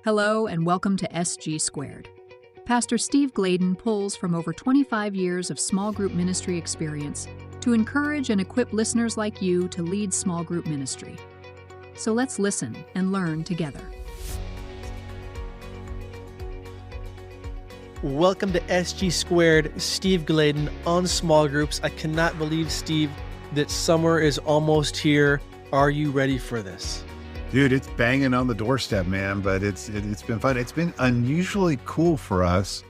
Hello and welcome to SG Squared. Pastor Steve Gladen pulls from over 25 years of small group ministry experience to encourage and equip listeners like you to lead small group ministry. So let's listen and learn together. Welcome to SG Squared, Steve Gladen on small groups. I cannot believe, Steve, that summer is almost here. Are you ready for this? Dude, it's banging on the doorstep, man, but it's been fun. It's been unusually cool for us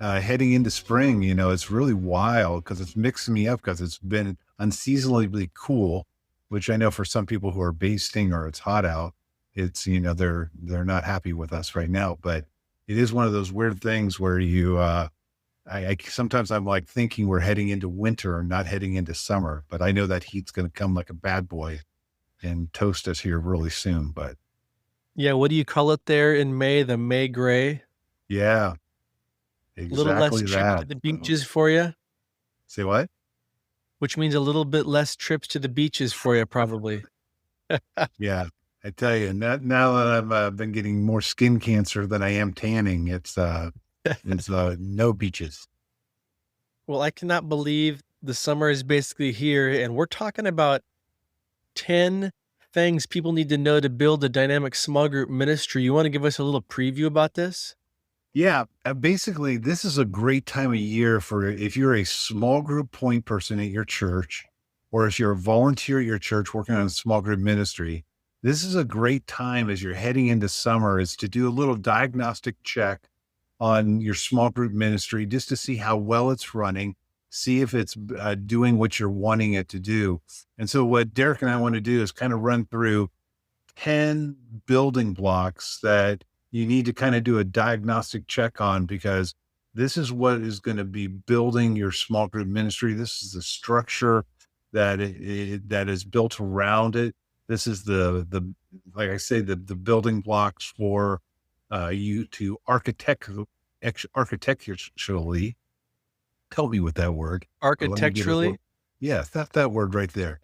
heading into spring. You know, it's really wild because it's mixing me up because it's been unseasonably cool, which I know for some people who are basting or it's hot out, it's, you know, they're not happy with us right now. But it is one of those weird things where you, I sometimes I'm like thinking we're heading into winter and not heading into summer, but I know that heat's going to come like a bad boy and toast us here really soon. But yeah, what do you call it there in May? The May gray? Yeah, A little less exactly trips to that. the beaches for you, Say what? which means a little bit less trips to the beaches for you, probably. Yeah, I tell you, now that I've been getting more skin cancer than I am tanning, it's no beaches. Well, I cannot believe the summer is basically here, and we're talking about 10 things people need to know to build a dynamic small group ministry. You want to give us a little preview about this? Yeah, basically, this is a great time of year for if you're a small group point person at your church, or if you're a volunteer at your church working on a small group ministry. This is a great time as you're heading into summer is to do a little diagnostic check on your small group ministry just to see how well it's running, see if it's doing what you're wanting it to do. And so what Derek and I want to do is kind of run through 10 building blocks that you need to kind of do a diagnostic check on, because this is what is going to be building your small group ministry. This is the structure that that is built around it. This is the like I say, the building blocks for you to architecturally, help me with that word. Architecturally? Yeah, that word right there.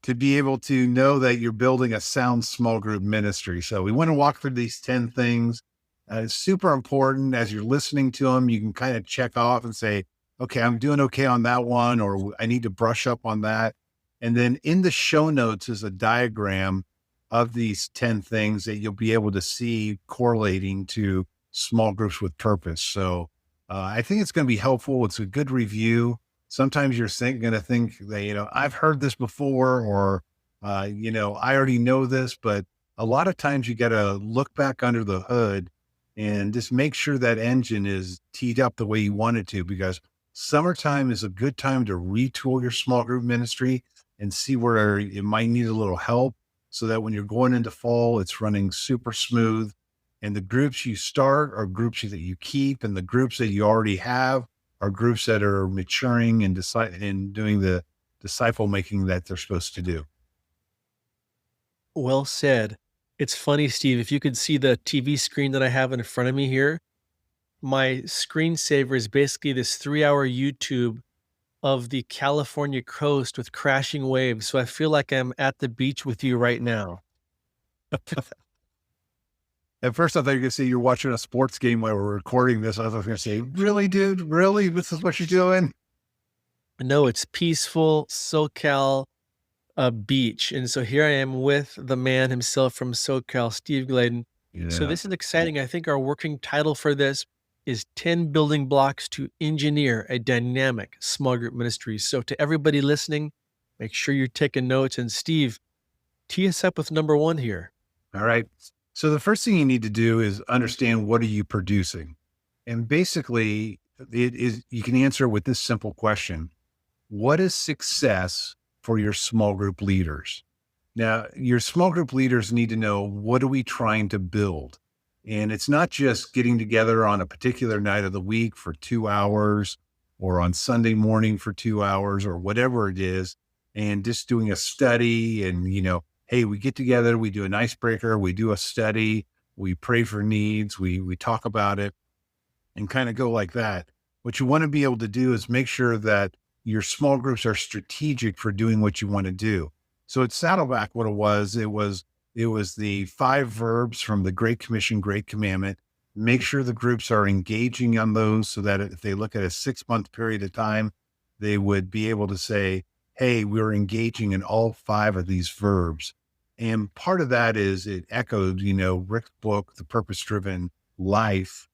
To be able to know that you're building a sound small group ministry. So we want to walk through these 10 things. It's super important as you're listening to them. You can kind of check off and say, okay, I'm doing okay on that one, or I need to brush up on that. And then in the show notes is a diagram of these 10 things that you'll be able to see correlating to small groups with purpose. So I think it's going to be helpful. It's a good review. Sometimes you're going to think that, you know, I've heard this before, or, you know, I already know this, but a lot of times you got to look back under the hood and just make sure that engine is teed up the way you want it to, because summertime is a good time to retool your small group ministry and see where it might need a little help, so that when you're going into fall, it's running super smooth. And the groups you start are groups that you keep, and the groups that you already have are groups that are maturing and doing the disciple making that they're supposed to do. Well said. It's funny, Steve, if you could see the TV screen that I have in front of me here, my screensaver is basically this 3-hour YouTube of the California coast with crashing waves. So I feel like I'm at the beach with you right now. At first, I thought you were going to say you're watching a sports game while we're recording this. I was going to say, really, dude? Really? This is what you're doing? No, it's peaceful SoCal beach. And so here I am with the man himself from SoCal, Steve Gladen. Yeah. So this is exciting. I think our working title for this is 10 building blocks to engineer a dynamic small group ministry. So to everybody listening, make sure you're taking notes. And Steve, tee us up with number 1 here. All right. So the first thing you need to do is understand, what are you producing? And basically you can answer with this simple question: what is success for your small group leaders? Now, your small group leaders need to know, what are we trying to build? And it's not just getting together on a particular night of the week for 2 hours, or on Sunday morning for 2 hours, or whatever it is, and just doing a study. And, you know, hey, we get together, we do an icebreaker, we do a study, we pray for needs, we talk about it, and kind of go like that. What you want to be able to do is make sure that your small groups are strategic for doing what you want to do. So at Saddleback, what it was It was the 5 verbs from the Great Commission, Great Commandment. Make sure the groups are engaging on those so that if they look at a 6-month period of time, they would be able to say, hey, we're engaging in all 5 of these verbs. And part of that is it echoed, Rick's book, The Purpose-Driven Life,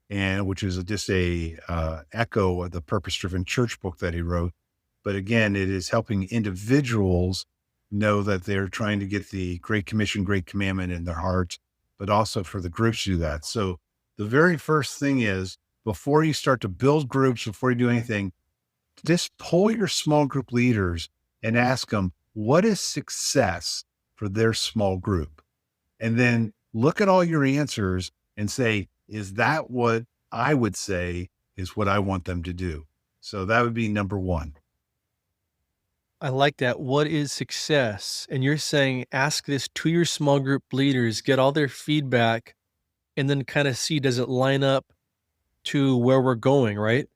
and which is just a echo of the Purpose-Driven Church book that he wrote. But again, it is helping individuals know that they're trying to get the Great Commission, Great Commandment in their hearts, but also for the groups to do that. So the very first thing is, before you start to build groups, before you do anything, just pull your small group leaders and ask them, what is success for their small group? And then look at all your answers and say, is that what I would say is what I want them to do? So that would be number 1. I like that. What is success? And you're saying ask this to your small group leaders, get all their feedback, and then kind of see, does it line up to where we're going, right?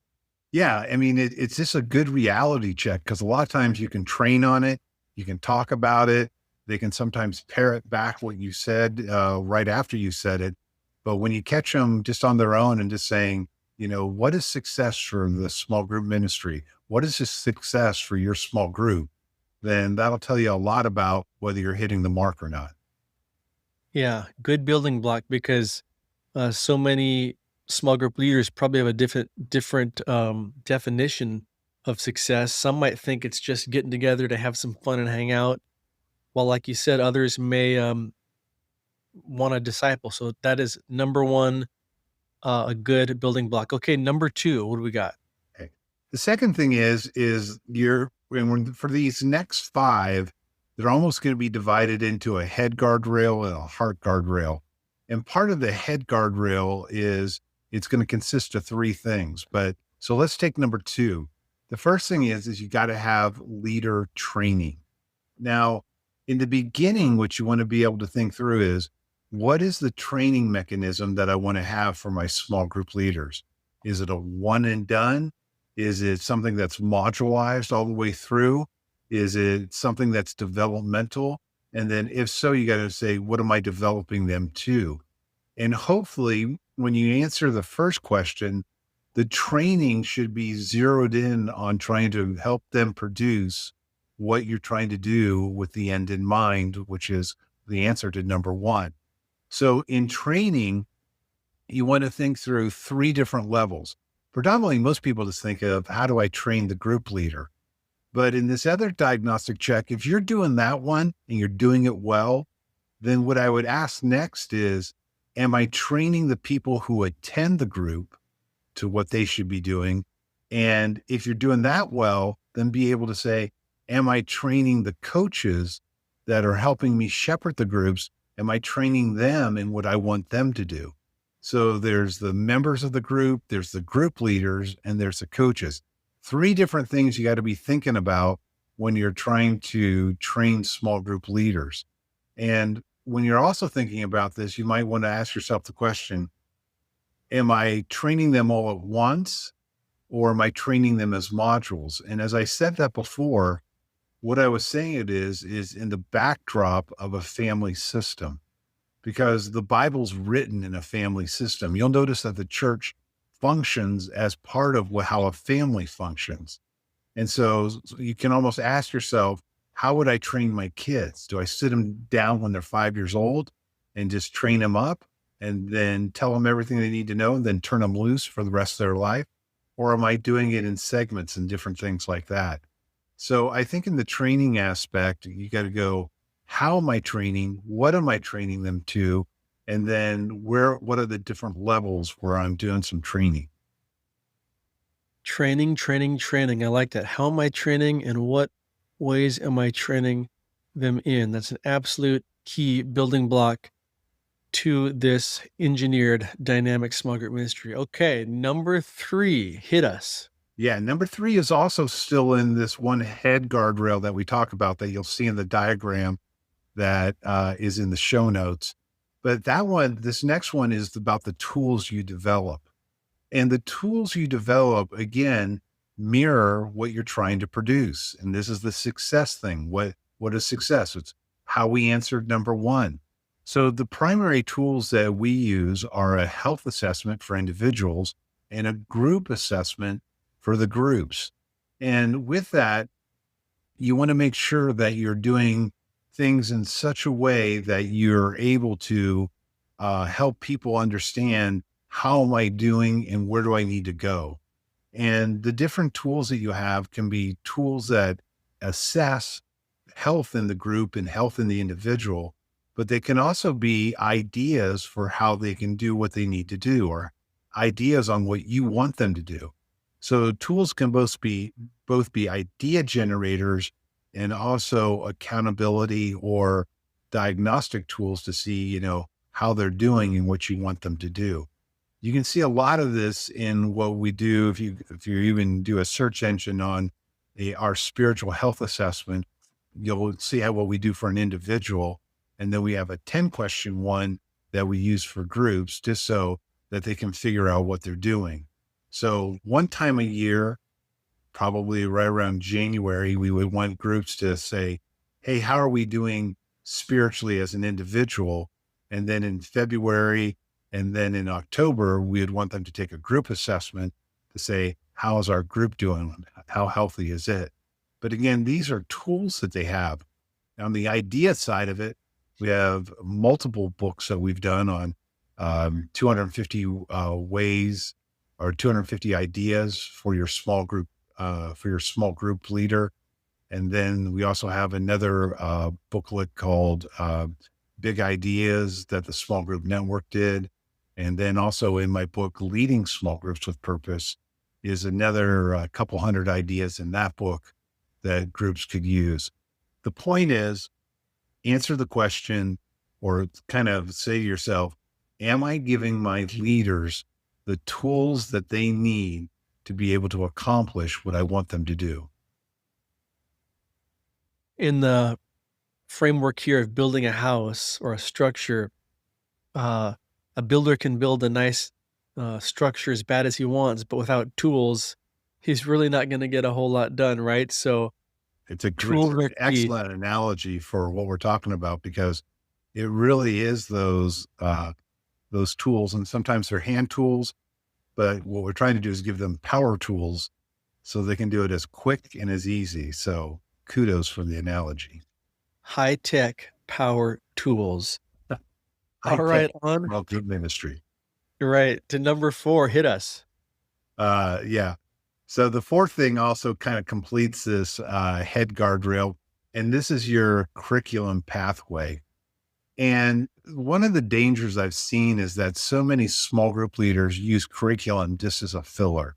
Yeah. I mean, it's just a good reality check, because a lot of times you can train on it. You can talk about it. They can sometimes parrot back what you said right after you said it. But when you catch them just on their own and just saying, what is success for the small group ministry? What is this success for your small group? Then that'll tell you a lot about whether you're hitting the mark or not. Yeah, good building block, because so many small group leaders probably have a different definition of success. Some might think it's just getting together to have some fun and hang out, while, like you said, others may want to disciple. So that is number 1, a good building block. Okay, number 2, what do we got? Okay. The second thing is for these next 5, they're almost going to be divided into a head guardrail and a heart guardrail. And part of the head guardrail is it's going to consist of 3 things. So let's take number 2. The first thing is you got to have leader training. Now, in the beginning, what you want to be able to think through is, what is the training mechanism that I want to have for my small group leaders? Is it a one and done? Is it something that's modularized all the way through? Is it something that's developmental? And then if so, you got to say, what am I developing them to? And hopefully when you answer the first question, the training should be zeroed in on trying to help them produce what you're trying to do with the end in mind, which is the answer to number 1. So in training, you want to think through 3 different levels. Predominantly, most people just think of, how do I train the group leader? But in this other diagnostic check, if you're doing that one and you're doing it well, then what I would ask next is, am I training the people who attend the group to what they should be doing? And if you're doing that well, then be able to say, am I training the coaches that are helping me shepherd the groups? Am I training them in what I want them to do? So there's the members of the group, there's the group leaders, and there's the coaches. 3 different things you got to be thinking about when you're trying to train small group leaders. And when you're also thinking about this, you might want to ask yourself the question, am I training them all at once, or am I training them as modules? And as I said that before, what I was saying it is in the backdrop of a family system, because the Bible's written in a family system. You'll notice that the church functions as part of how a family functions. And so you can almost ask yourself, how would I train my kids? Do I sit them down when they're 5 years old and just train them up and then tell them everything they need to know and then turn them loose for the rest of their life? Or am I doing it in segments and different things like that? So I think in the training aspect, you got to go, how am I training? What am I training them to? And then what are the different levels where I'm doing some training? Training. I like that. How am I training, and what ways am I training them in? That's an absolute key building block to this engineered dynamic small group ministry. Okay, number 3, hit us. Yeah, number 3 is also still in this one head guardrail that we talk about that you'll see in the diagram that is in the show notes. But this next one is about the tools you develop. And the tools you develop, again, mirror what you're trying to produce. And this is the success thing. What is success? It's how we answered number one. So the primary tools that we use are a health assessment for individuals and a group assessment for the groups. And with that, you want to make sure that you're doing things in such a way that you're able to help people understand, how am I doing and where do I need to go? And the different tools that you have can be tools that assess health in the group and health in the individual, but they can also be ideas for how they can do what they need to do, or ideas on what you want them to do. So tools can both be idea generators and also accountability or diagnostic tools to see, how they're doing and what you want them to do. You can see a lot of this in what we do. If you even do a search engine on our spiritual health assessment, you'll see what we do for an individual. And then we have a 10-question one that we use for groups, just so that they can figure out what they're doing. So one time a year, probably right around January, we would want groups to say, hey, how are we doing spiritually as an individual? And then in February and then in October, we would want them to take a group assessment to say, how is our group doing? How healthy is it? But again, these are tools that they have. On the idea side of it, we have multiple books that we've done on 250 ways or 250 ideas for your small group leader. And then we also have another booklet called Big Ideas that the Small Group Network did. And then also in my book, Leading Small Groups with Purpose, is another couple hundred ideas in that book that groups could use. The point is, answer the question, or kind of say to yourself, am I giving my leaders the tools that they need to be able to accomplish what I want them to do? In the framework here of building a house or a structure, a builder can build a nice structure as bad as he wants, but without tools, he's really not going to get a whole lot done, right? So It's a tools are key. excellent analogy for what we're talking about, because it really is those tools, and sometimes they're hand tools, but what we're trying to do is give them power tools so they can do it as quick and as easy. So kudos for the analogy. High-tech power tools. All right, on. Small group ministry. Right. To number 4, hit us. Yeah. So the fourth thing also kind of completes this head guardrail, and this is your curriculum pathway. And one of the dangers I've seen is that so many small group leaders use curriculum just as a filler.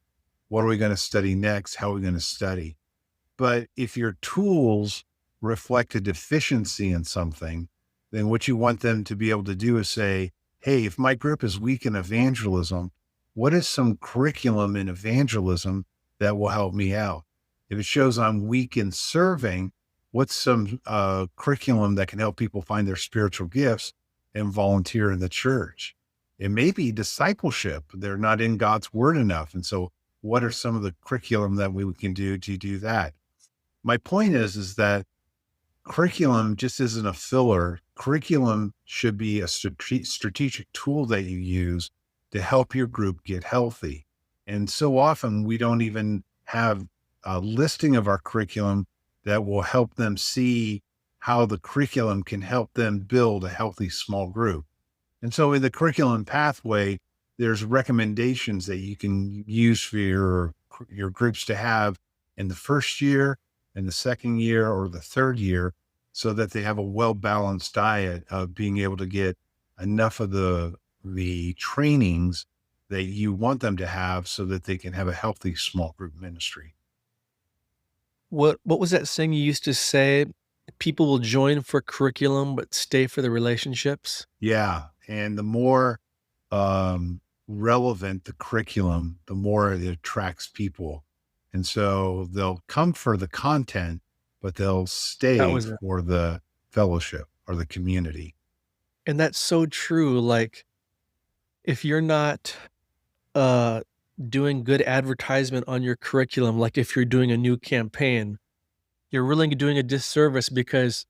What are we going to study next? How are we going to study? But if your tools reflect a deficiency in something, then what you want them to be able to do is say, hey, if my group is weak in evangelism, what is some curriculum in evangelism that will help me out? If it shows I'm weak in serving, what's some curriculum that can help people find their spiritual gifts and volunteer in the church? It may be discipleship. They're not in God's word enough. And so what are some of the curriculum that we can do to do that? My point is that curriculum just isn't a filler. Curriculum should be a strategic tool that you use to help your group get healthy. And so often we don't even have a listing of our curriculum that will help them see how the curriculum can help them build a healthy small group. And so in the curriculum pathway, there's recommendations that you can use for your groups to have in the first year, in the second year, or the third year, so that they have a well-balanced diet of being able to get enough of the trainings that you want them to have so that they can have a healthy small group ministry. What was that saying you used to say? People will join for curriculum, but stay for the relationships? Yeah. And the more relevant the curriculum, the more it attracts people. And so they'll come for the content, but they'll stay for the fellowship or the community. And that's so true. Like, if you're not doing good advertisement on your curriculum, like if you're doing a new campaign, you're really doing a disservice, because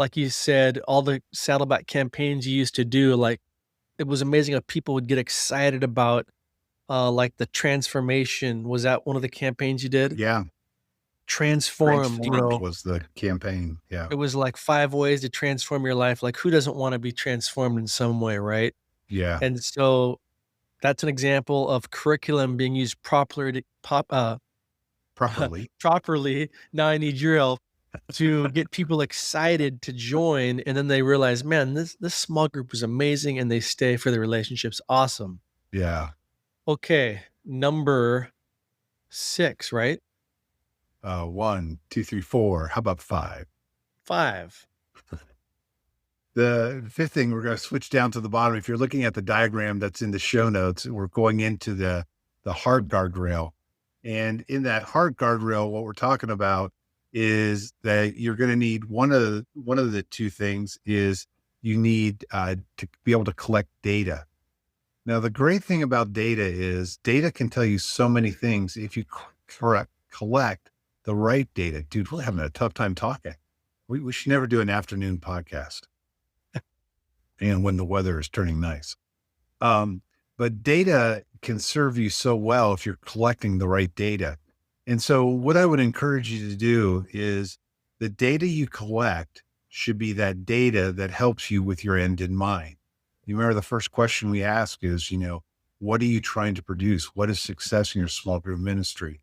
like you said, all the Saddleback campaigns you used to do, like it was amazing how people would get excited about like the transformation. Was that one of the campaigns you did? Yeah. Transformed, Transformed was the campaign. Yeah. it was like 5 ways to transform your life. Like who doesn't want to be transformed in some way, right? Yeah. And so that's an example of curriculum being used Properly. properly. Now I need your help to get people excited to join, and then they realize, man, this small group is amazing, and they stay for the relationships. Awesome. Yeah. Okay, number 6, right? 1, 2, 3, 4. How about 5? 5. The fifth thing, we're going to switch down to the bottom. If you're looking at the diagram that's in the show notes, we're going into the hard guardrail. And in that hard guardrail, what we're talking about is that you're going to need one of the two things is you need to be able to collect data. Now, the great thing about data is data can tell you so many things if you collect the right data. Dude, we're having a tough time talking. We should never do an afternoon podcast. And when the weather is turning nice. But data can serve you so well if you're collecting the right data. And so what I would encourage you to do is the data you collect should be that data that helps you with your end in mind. You remember the first question we ask is, what are you trying to produce? What is success in your small group ministry?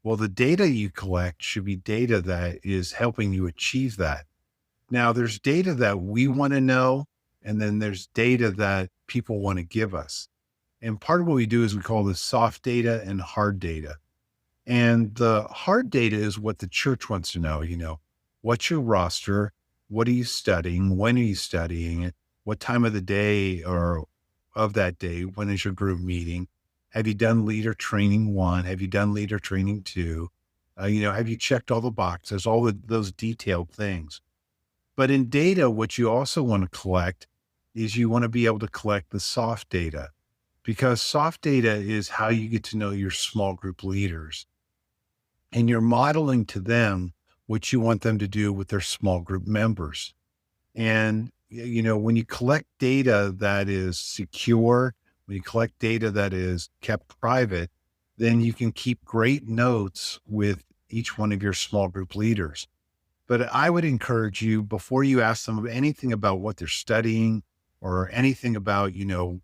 Well, the data you collect should be data that is helping you achieve that. Now, there's data that we want to know, and then there's data that people want to give us. And part of what we do is we call this soft data and hard data. And the hard data is what the church wants to know, what's your roster? What are you studying? When are you studying it? What time of the day or of that day? When is your group meeting? Have you done leader training 1? Have you done leader training 2? Have you checked all the boxes, all those detailed things? But in data, what you also want to collect is you want to be able to collect the soft data, because soft data is how you get to know your small group leaders. And you're modeling to them what you want them to do with their small group members. And, when you collect data that is secure, when you collect data that is kept private, then you can keep great notes with each one of your small group leaders. But I would encourage you, before you ask them anything about what they're studying or anything about,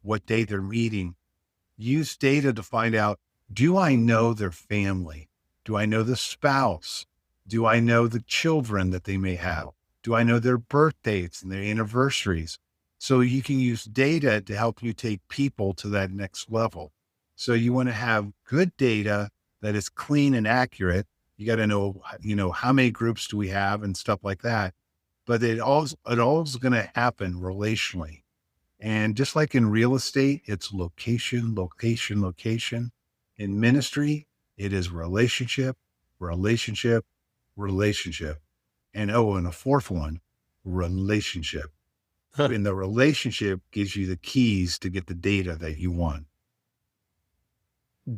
what day they're meeting, use data to find out, do I know their family? Do I know the spouse? Do I know the children that they may have? Do I know their birth dates and their anniversaries? So you can use data to help you take people to that next level. So you want to have good data that is clean and accurate. You got to know, how many groups do we have and stuff like that. But it all is going to happen relationally. And just like in real estate, it's location, location, location. In ministry, it is relationship, relationship, relationship. And a fourth one, relationship. And the relationship gives you the keys to get the data that you want.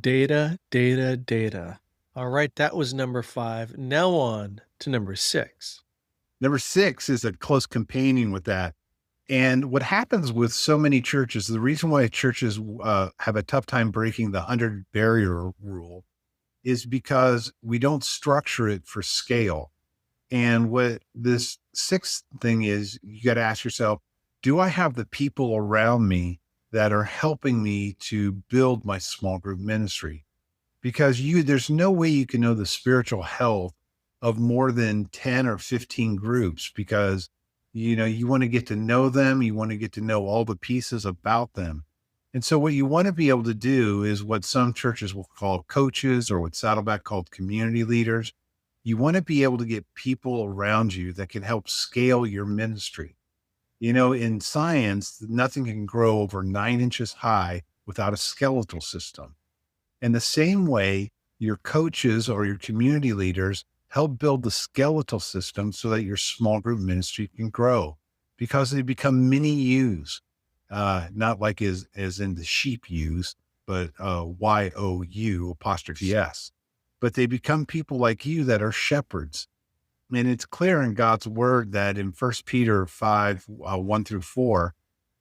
Data, data, data. All right, that was number 5. Now on to number 6. Number 6 is a close companion with that. And what happens with so many churches, the reason why churches have a tough time breaking the 100 barrier rule is because we don't structure it for scale. And what this 6th thing is, you got to ask yourself, do I have the people around me that are helping me to build my small group ministry? Because there's no way you can know the spiritual health of more than 10 or 15 groups, because, you want to get to know them. You want to get to know all the pieces about them. And so what you want to be able to do is what some churches will call coaches, or what Saddleback called community leaders. You want to be able to get people around you that can help scale your ministry. In science, nothing can grow over 9 inches high without a skeletal system. And the same way, your coaches or your community leaders help build the skeletal system so that your small group ministry can grow, because they become mini U's, not like as in the sheep U's, but YOU apostrophe S. But they become people like you that are shepherds. And it's clear in God's word that in 1 Peter 5, 1-4,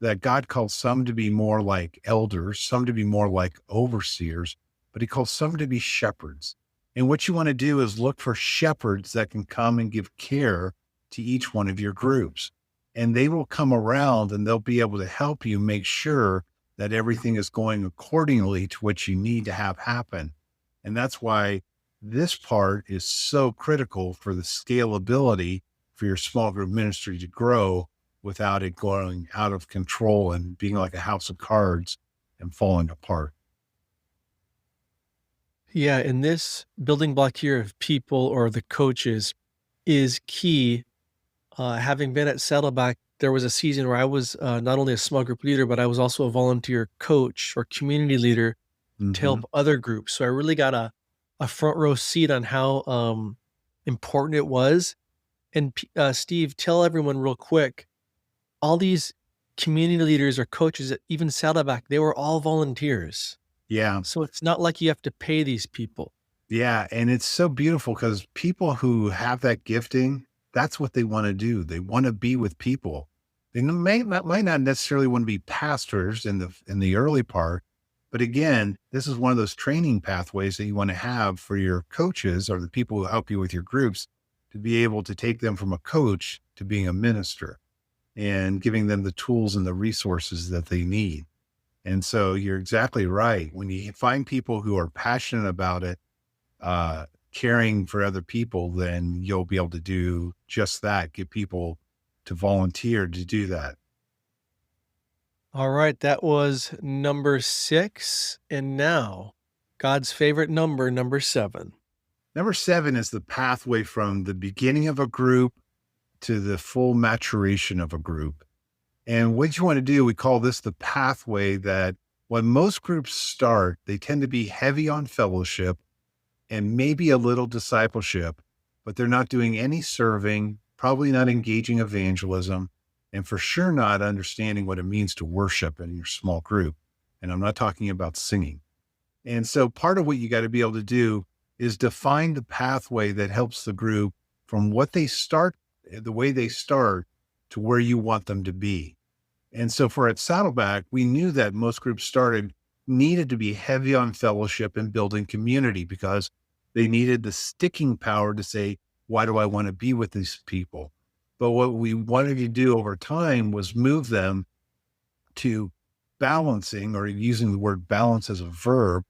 that God calls some to be more like elders, some to be more like overseers, but he calls some to be shepherds. And what you want to do is look for shepherds that can come and give care to each one of your groups. And they will come around and they'll be able to help you make sure that everything is going accordingly to what you need to have happen. And that's why this part is so critical for the scalability for your small group ministry to grow without it going out of control and being like a house of cards and falling apart. Yeah, and this building block here of people or the coaches is key. Having been at Saddleback, there was a season where I was not only a small group leader, but I was also a volunteer coach or community leader to help other groups. So I really got a front row seat on how important it was. And Steve, tell everyone real quick, all these community leaders or coaches at even Saddleback, they were all volunteers. Yeah. So it's not like you have to pay these people. Yeah. And it's so beautiful because people who have that gifting, that's what they want to do. They want to be with people. They might not necessarily want to be pastors in the early part, but again, this is one of those training pathways that you want to have for your coaches or the people who help you with your groups to be able to take them from a coach to being a minister and giving them the tools and the resources that they need. And so you're exactly right. When you find people who are passionate about it, caring for other people, then you'll be able to do just that, get people to volunteer to do that. All right, that was number 6. And now God's favorite number 7. Number 7 is the pathway from the beginning of a group to the full maturation of a group. And what you want to do, we call this the pathway that when most groups start, they tend to be heavy on fellowship and maybe a little discipleship, but they're not doing any serving, probably not engaging evangelism, and for sure not understanding what it means to worship in your small group. And I'm not talking about singing. And so part of what you got to be able to do is define the pathway that helps the group from what they start, the way they start, to where you want them to be. And so for at Saddleback, we knew that most groups needed to be heavy on fellowship and building community because they needed the sticking power to say, why do I want to be with these people? But what we wanted to do over time was move them to balancing, or using the word balance as a verb,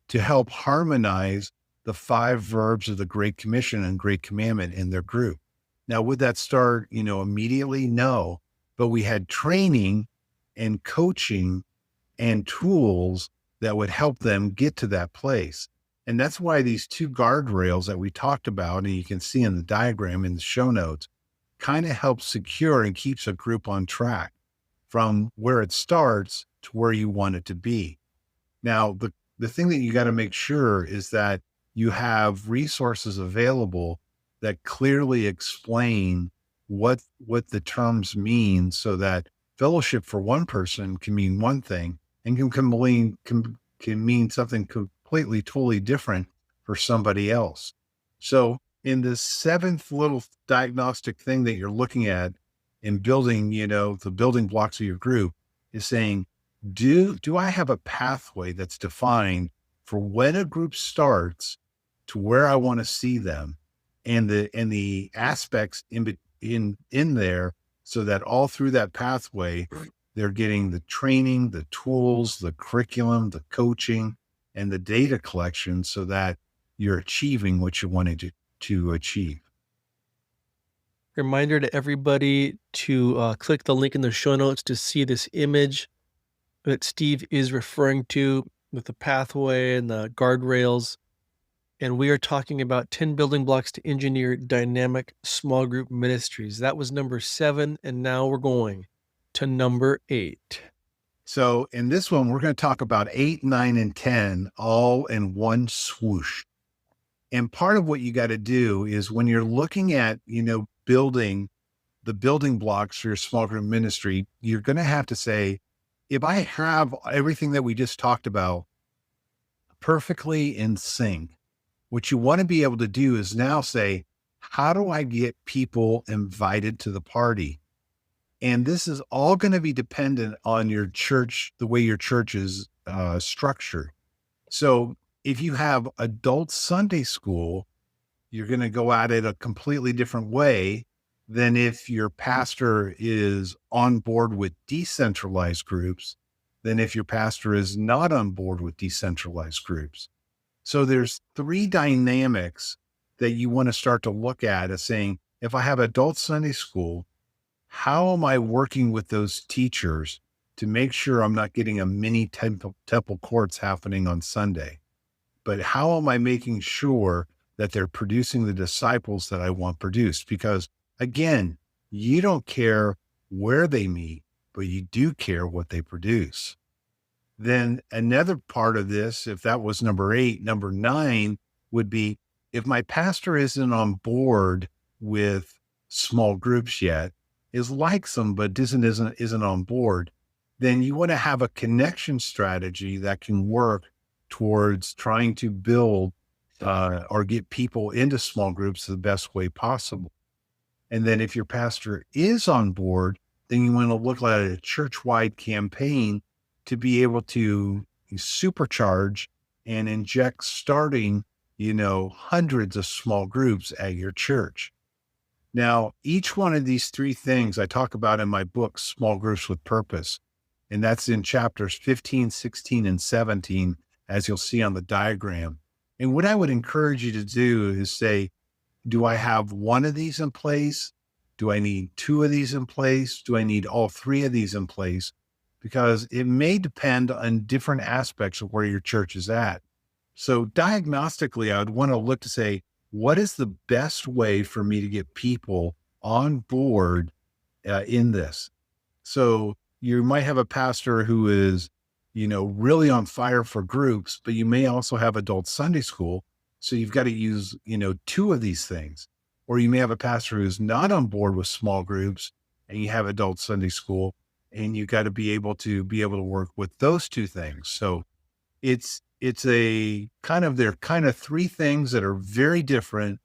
to help harmonize the 5 verbs of the Great Commission and Great Commandment in their group. Now, would that start, immediately? No, but we had training and coaching and tools that would help them get to that place. And that's why these 2 guardrails that we talked about, and you can see in the diagram in the show notes, kind of helps secure and keeps a group on track from where it starts to where you want it to be. Now, the thing that you got to make sure is that you have resources available that clearly explain what the terms mean, so that fellowship for one person can mean one thing and can mean something completely, totally different for somebody else. So in this 7th little diagnostic thing that you're looking at in building, the building blocks of your group, is saying, do I have a pathway that's defined for when a group starts to where I want to see them, and the aspects in there, so that all through that pathway, they're getting the training, the tools, the curriculum, the coaching, and the data collection, so that you're achieving what you wanted to achieve. Reminder to everybody to click the link in the show notes to see this image that Steve is referring to with the pathway and the guardrails. And we are talking about 10 building blocks to engineer dynamic small group ministries. That was number 7. And now we're going to number 8. So in this one, we're going to talk about 8, 9, and 10 all in one swoosh. And part of what you got to do is, when you're looking at, building the building blocks for your small group ministry, you're going to have to say, if I have everything that we just talked about perfectly in sync, what you want to be able to do is now say, how do I get people invited to the party? And this is all going to be dependent on your church, the way your church is structured. So if you have adult Sunday school, you're going to go at it a completely different way than if your pastor is on board with decentralized groups, than if your pastor is not on board with decentralized groups. So there's three dynamics that you want to start to look at as saying, if I have adult Sunday school, how am I working with those teachers to make sure I'm not getting a mini temple courts happening on Sunday? But how am I making sure that they're producing the disciples that I want produced? Because again, you don't care where they meet, but you do care what they produce. Then another part of this, if that was number 8, number 9 would be, if my pastor isn't on board with small groups yet, is like some, but isn't on board, then you want to have a connection strategy that can work towards trying to build or get people into small groups the best way possible. And then if your pastor is on board, then you want to look at a church-wide campaign to be able to supercharge and inject starting, hundreds of small groups at your church. Now, each one of these 3 things I talk about in my book, Small Groups with Purpose, and that's in chapters 15, 16, and 17, as you'll see on the diagram. And what I would encourage you to do is say, do I have one of these in place? Do I need 2 of these in place? Do I need all 3 of these in place? Because it may depend on different aspects of where your church is at. So diagnostically, I would want to look to say, what is the best way for me to get people on board in this? So you might have a pastor who is, really on fire for groups, but you may also have adult Sunday school. So you've got to use, 2 of these things. Or you may have a pastor who's not on board with small groups and you have adult Sunday school, and you got to be able to work with those 2 things. So it's they're kind of 3 things that are very different,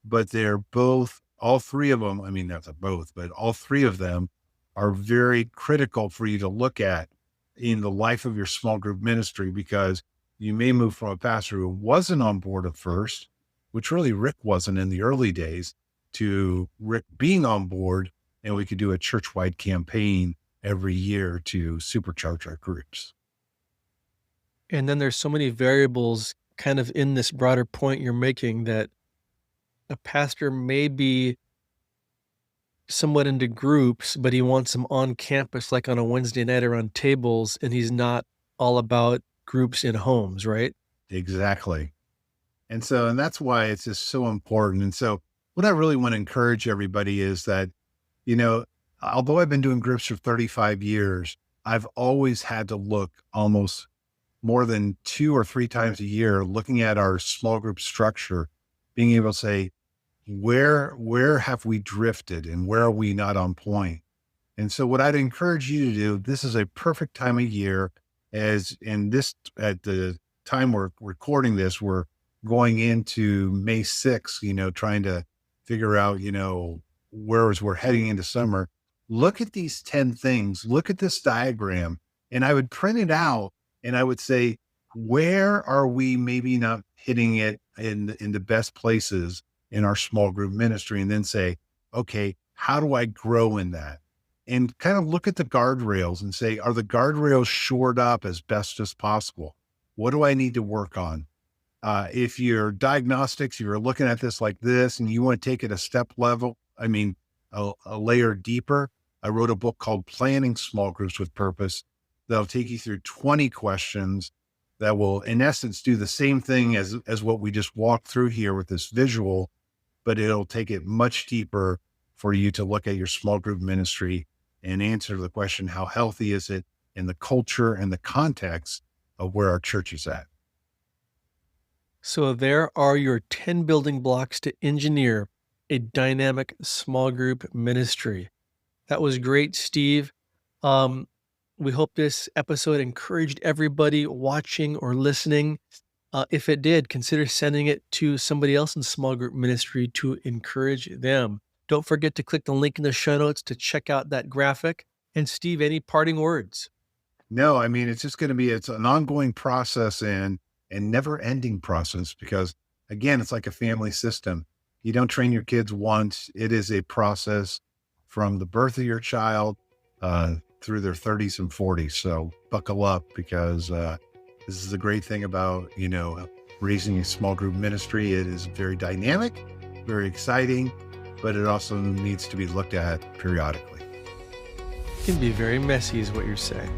but they're both, all 3 of them. I mean, not both, but all 3 of them are very critical for you to look at in the life of your small group ministry, because you may move from a pastor who wasn't on board at first, which really Rick wasn't in the early days, to Rick being on board, and we could do a church-wide campaign every year to supercharge our groups. And then there's so many variables kind of in this broader point you're making, that a pastor may be somewhat into groups, but he wants them on campus, like on a Wednesday night around tables, and he's not all about groups in homes, right? Exactly. And that's why it's just so important. And so what I really want to encourage everybody is that, although I've been doing groups for 35 years, I've always had to look almost more than 2 or 3 times a year, looking at our small group structure, being able to say, where have we drifted and where are we not on point? And so what I'd encourage you to do, this is a perfect time of year, at the time we're recording this, we're going into May 6th, trying to figure out, as we're heading into summer. Look at these 10 things, look at this diagram, and I would print it out and I would say, where are we maybe not hitting it in the best places in our small group ministry? And then say, okay, how do I grow in that? And kind of look at the guardrails and say, are the guardrails shored up as best as possible? What do I need to work on? If you're diagnostics, you're looking at this like this, and you want to take it a step level, a layer deeper. I wrote a book called Planning Small Groups with Purpose that'll take you through 20 questions that will, in essence, do the same thing as what we just walked through here with this visual, but it'll take it much deeper for you to look at your small group ministry and answer the question, how healthy is it in the culture and the context of where our church is at? So there are your 10 building blocks to engineer a dynamic small group ministry. That was great, Steve. We hope this episode encouraged everybody watching or listening. If it did, consider sending it to somebody else in small group ministry to encourage them. Don't forget to click the link in the show notes to check out that graphic. And Steve, any parting words? No, I mean, it's just going to be, it's an ongoing process and never ending process because, again, it's like a family system. You don't train your kids once. It is a process from the birth of your child through their 30s and 40s. So buckle up because this is the great thing about, raising a small group ministry. It is very dynamic, very exciting, but it also needs to be looked at periodically. It can be very messy is what you're saying.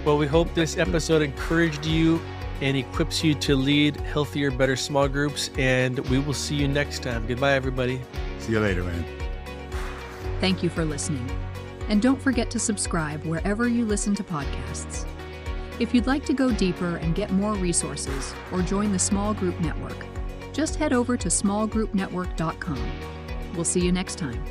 Well, we hope this episode encouraged you and equips you to lead healthier, better small groups. And we will see you next time. Goodbye, everybody. See you later, man. Thank you for listening. And don't forget to subscribe wherever you listen to podcasts. If you'd like to go deeper and get more resources or join the Small Group Network, just head over to smallgroupnetwork.com. We'll see you next time.